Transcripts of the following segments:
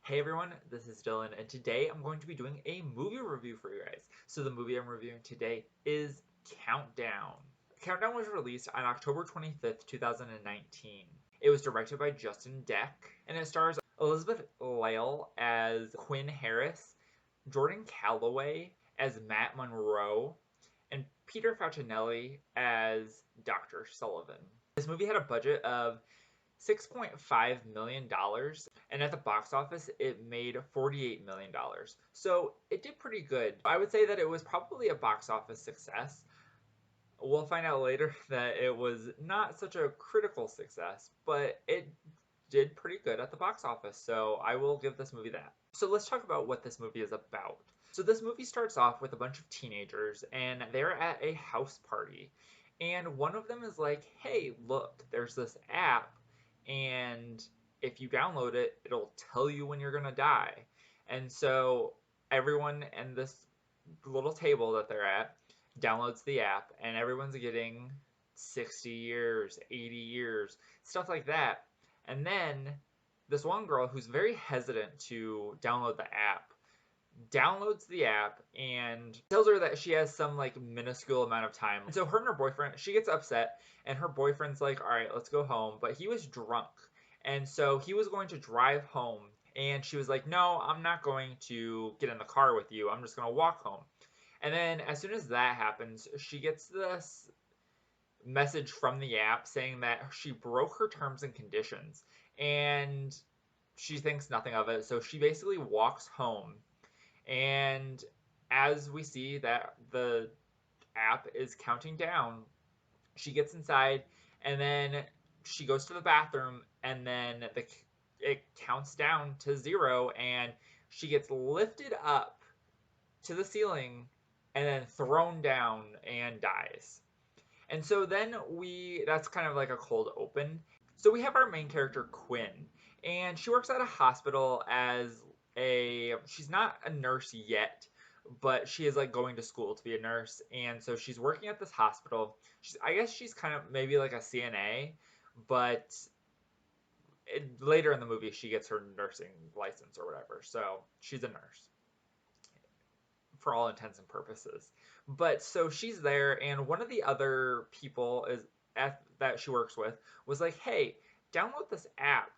Hey everyone, this is Dylan, and today I'm going to be doing a movie review for you guys. So the movie I'm reviewing today is Countdown. Countdown was released on October 25th, 2019. It was directed by Justin Deck, and it stars Elizabeth Lyle as Quinn Harris, Jordan Calloway as Matt Monroe, and Peter Facinelli as Dr. Sullivan. This movie had a budget of $6.5 million, and at the box office, it made $48 million. So it did pretty good. I would say that it was probably a box office success. We'll find out later that it was not such a critical success, but it did pretty good at the box office, so I will give this movie that. So let's talk about what this movie is about. So this movie starts off with a bunch of teenagers, and they're at a house party. And one of them is like, hey, look, there's this app, and if you download it, it'll tell you when you're gonna die. And so everyone in this little table that they're at downloads the app, and everyone's getting 60 years, 80 years, stuff like that. And then this one girl who's very hesitant to download the app downloads the app and tells her that she has some like minuscule amount of time. And so her and her boyfriend, she gets upset, and her boyfriend's like, all right, let's go home. But he was drunk. And so he was going to drive home. And she was like, no, I'm not going to get in the car with you. I'm just going to walk home. And then as soon as that happens, she gets this message from the app saying that she broke her terms and conditions. And she thinks nothing of it. So she basically walks home, and as we see that the app is counting down, she gets inside, and then she goes to the bathroom, and then it counts down to 0, and she gets lifted up to the ceiling and then thrown down and dies. And so then that's kind of like a cold open. So we have our main character, Quinn, and she works at a hospital as she's not a nurse yet, but she is like going to school to be a nurse. And so she's working at this hospital. I guess she's kind of maybe like a CNA, but later in the movie, she gets her nursing license or whatever. So she's a nurse for all intents and purposes. But so she's there, and one of the other people that she works with was like, hey, download this app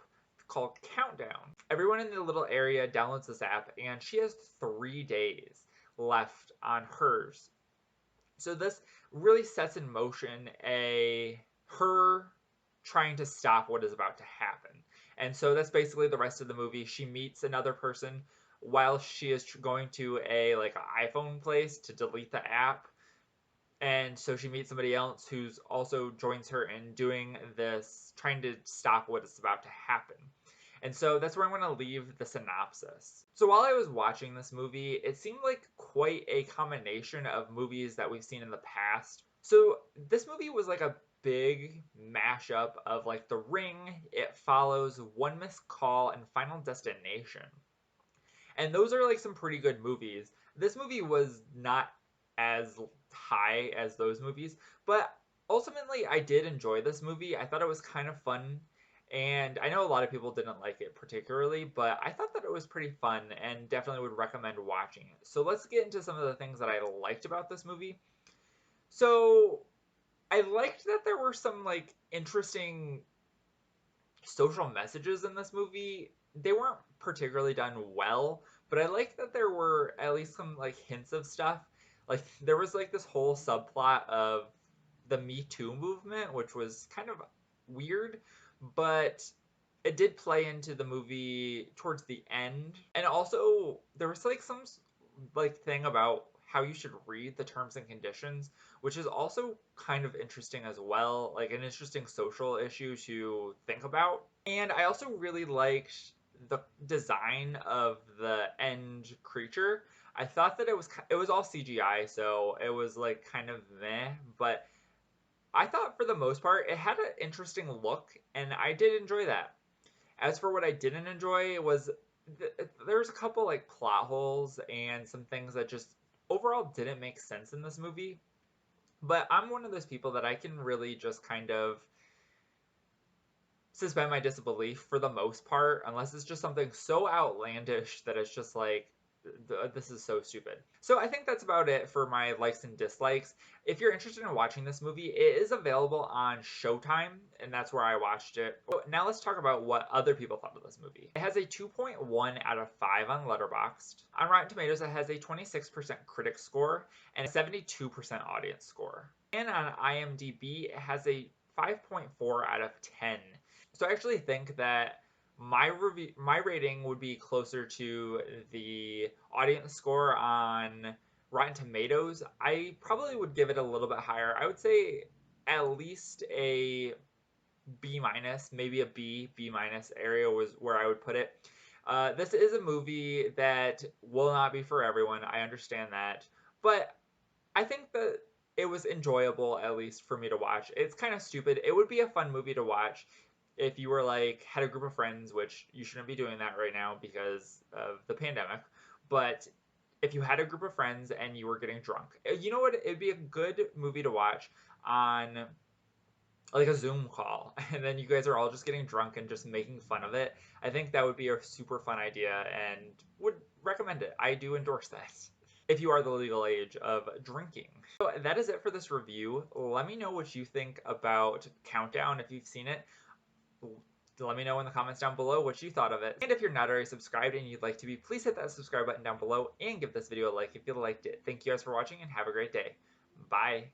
called Countdown. Everyone in the little area downloads this app, and she has 3 days left on hers. So this really sets in motion her trying to stop what is about to happen. And so that's basically the rest of the movie. She meets another person while she is going to a like iPhone place to delete the app. And so she meets somebody else who's also joins her in doing this, trying to stop what is about to happen. And so that's where I'm going to leave the synopsis. So while I was watching this movie, it seemed like quite a combination of movies that we've seen in the past. So this movie was like a big mashup of like The Ring, It Follows, One Missed Call, and Final Destination. And those are like some pretty good movies. This movie was not as high as those movies, but ultimately I did enjoy this movie. I thought it was kind of fun, and I know a lot of people didn't like it particularly, but I thought that it was pretty fun and definitely would recommend watching it. So let's get into some of the things that I liked about this movie. So I liked that there were some like interesting social messages in this movie. They weren't particularly done well, but I like that there were at least some like hints of stuff. Like there was like this whole subplot of the Me Too movement, which was kind of weird, but it did play into the movie towards the end. And also there was like some like thing about how you should read the terms and conditions, which is also kind of interesting as well, like an interesting social issue to think about. And I also really liked the design of the end creature. I thought that it was all CGI, so it was like kind of meh, but I thought for the most part it had an interesting look, and I did enjoy that. As for what I didn't enjoy was there's a couple like plot holes and some things that just overall didn't make sense in this movie. But I'm one of those people that I can really just kind of suspend my disbelief for the most part, unless it's just something so outlandish that it's just like, this is so stupid. So I think that's about it for my likes and dislikes. If you're interested in watching this movie, it is available on Showtime, and that's where I watched it. Now let's talk about what other people thought of this movie. It has a 2.1 out of 5 on Letterboxd. On Rotten Tomatoes, it has a 26% critic score and a 72% audience score. And on IMDb, it has a 5.4 out of 10. So I actually think that my rating would be closer to the audience score on Rotten Tomatoes. I probably would give it a little bit higher. I would say at least a B minus, maybe a B minus area was where I would put it. This is a movie that will not be for everyone. I understand that, but I think that it was enjoyable, at least for me to watch. It's kind of stupid. It would be a fun movie to watch if you were like had a group of friends, which you shouldn't be doing that right now because of the pandemic. But if you had a group of friends and you were getting drunk, you know what? It'd be a good movie to watch on like a Zoom call, and then you guys are all just getting drunk and just making fun of it. I think that would be a super fun idea and would recommend it. I do endorse that. If you are the legal age of drinking. So that is it for this review. Let me know what you think about Countdown if you've seen it. Let me know in the comments down below what you thought of it. And if you're not already subscribed and you'd like to be, please hit that subscribe button down below and give this video a like if you liked it. Thank you guys for watching and have a great day. Bye.